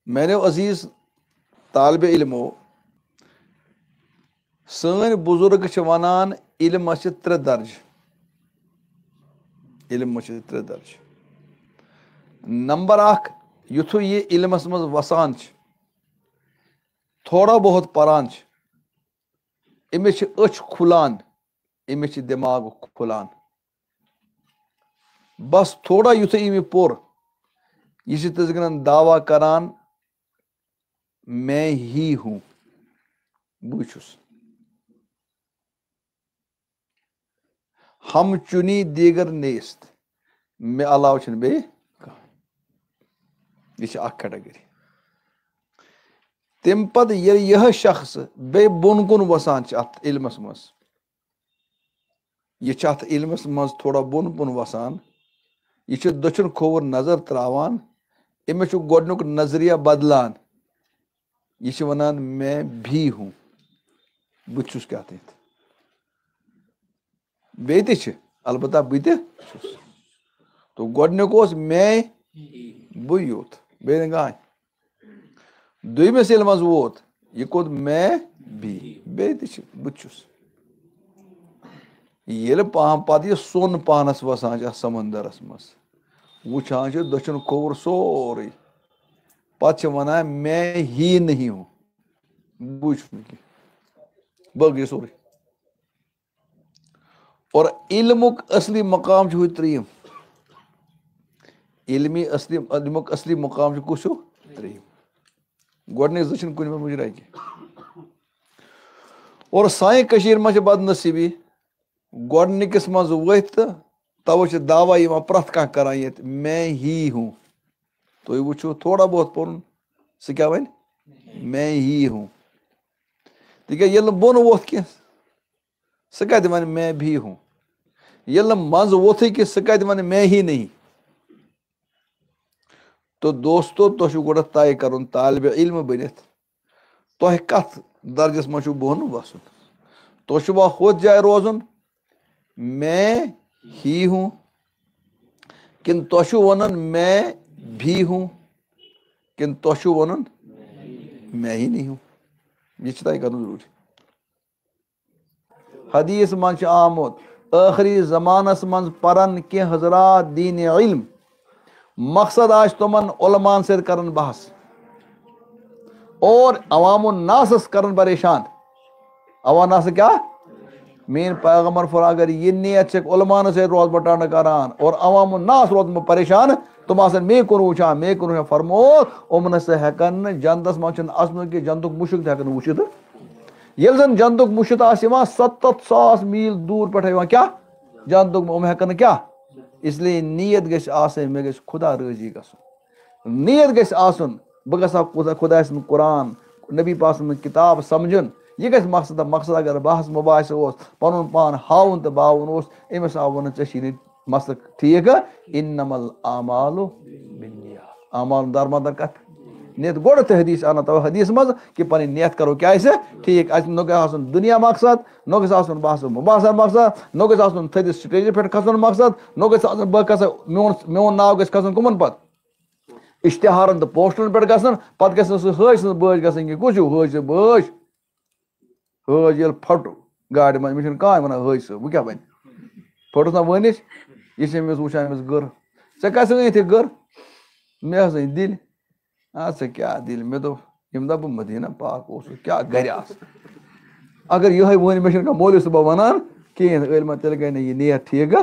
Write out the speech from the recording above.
मैंने अजीज तालिब इल्मो सन बुजुर्ग वनान इल्म त्रे दर्ज इल्म त्रे दर्ज। नंबर अख युथु ये इल्मस मज वसान थोड़ा बहुत परान अमिस अच खुलान अमिस दिमाग खुलान। बस थोड़ा युथ अमि पोर यह तगन दावा करान मैं ही हूं बुछुस। हम चुनी दीगर नेस्त मे अलाव बे यह कैटेगरी। तम पद यह शख्स बे बोन कुन वसान अत इल्मस मज यह अत इल्मस मज थोड़ा बोन कुन वसान यह दक्षिण खोवर नजर त्रावान अमिस गोडनुक नजरिया बदलान यह वनान मैं भी हूं बुछुस क्या बे अलबत्ता बह तो गोडनुक मैं बह योत बे गाय दुमिस इल मज वोत यह कोत मैं भी बे बुछुस ये पत सोन पानस वसान समंदरस मज वुचान दक्षिण खोवर सोरे पत वनान मैं ही नहीं हूं बुझ बह सोरे। और इल्मुक असली मकाम हु त्रीम इल्मुक असली मकाम कुछ त्रीम गोडनिक जन कुन मुजरा की। और साइन कशीर मज बदनसीबी गोडनिकस मज वथ तवे दावा प्रथ कह करान ये मैं ही हूं। तुम वो थोड़ा बहुत पुन सह क्या वन मैं ही हूं ये बोन वोथ कह सह कत वन मैं भी हूं ये मज वोथ कि सह कत वन मैं ही नहीं। तो दोस्तों तुह गोड़ तय कर तालिब इल्म बनित तुह कत दर्जस मज बोन वसन तुह होत जाए रोजन मैं ही हूं किन तुह वन मैं भी हूं किन तुह वन मैं ही नहीं हूं यह तय कर जरूरी। हदीस मज आमुत आखिरी जमानस मज परन कि हजरात दीन इल्म मकसद आज तुमन उलमान से करन बहस और अवाम नासस करन परेशान। अवाम नास क्या मेन पैगम्बर फर अगर ये नियत उलमान से रोज बटान करान और अवाम नास रोज परेशान तुम आसन मे कुन वुचान मे कुन फरमो उमन से हेकन जंदस मज असन कि जंतुक मुशक हेकन वुचित ये जन जंतुक मुशत 70,000 मील दूर पे क्या जंतुक हेकन क्या। इसलिए नीयत गई मे गई खुदा राजी गसन नीयत गई बह गा खुदा कुरान नबी पाक किताब समझन यह गई मकसद मकसद अगर बहस मुबास पन पान हाउन तो बावन अमिस आव वन ची मसल ठीक इन्नमल आमालु बिन्नियात आमाल दरमदर कत नियत गोड़ तो हदीस आना तो हदीस मज कि पन नियत करो क्या ठीक नो गस दुनिया मकसद नो गस बहस मुबासर मकसद नो गस थदिस स्टेज पे खसन मकसद नो गस बह मोन नाव गस खसन कमन पत इश्तिहारन तो पोस्टरन पे गसन पत गस हज बज गसन कि कुछ हज बज हज ये फट गाड़ मे कह वन हज वह क्या वन फटस ना वन यह वुचान अमिस गर ऐ कस अथ गर मे हस दिल अच्छा क्या दिल मे दो बह मदीना पाक क्या गर अगर यह वन मे मोली सुबह वनान कहें तेल गई ना यह नियत ठीक